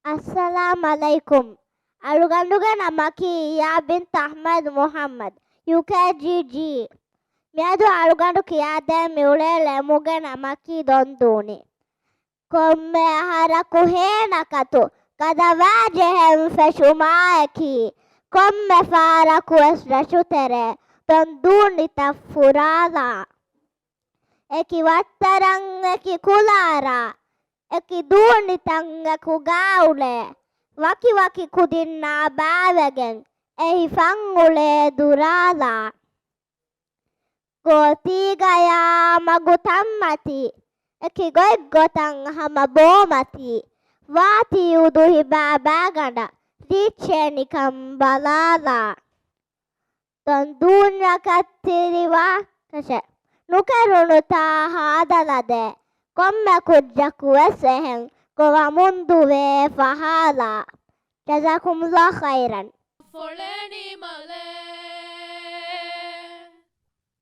Assalamualaikum. Aluganduga namaki ya bint Ahmad Muhammad. UKGG. Miadu alugandu kiyade miulele muge namaki donduni. Komme haraku henakatu. Kadavajehem feshumaeki. Komme faraku esrashutere. Donduni tafurala. Eki wattarang eki kulara. Eki duunitang eku gaule. Waki waki kudinna bävegen. Ehi fangule durala. Gotigaya magutammati. Eki goiggotang hamabomati. Vati uduhi babaganda. Dichenikam balala. Tondunya kattiriwa. Kashe. Nukerunuta hadalade. Komme kujjaku esehen. Kova munduve fahala. Jazakumullah khairan. Foleni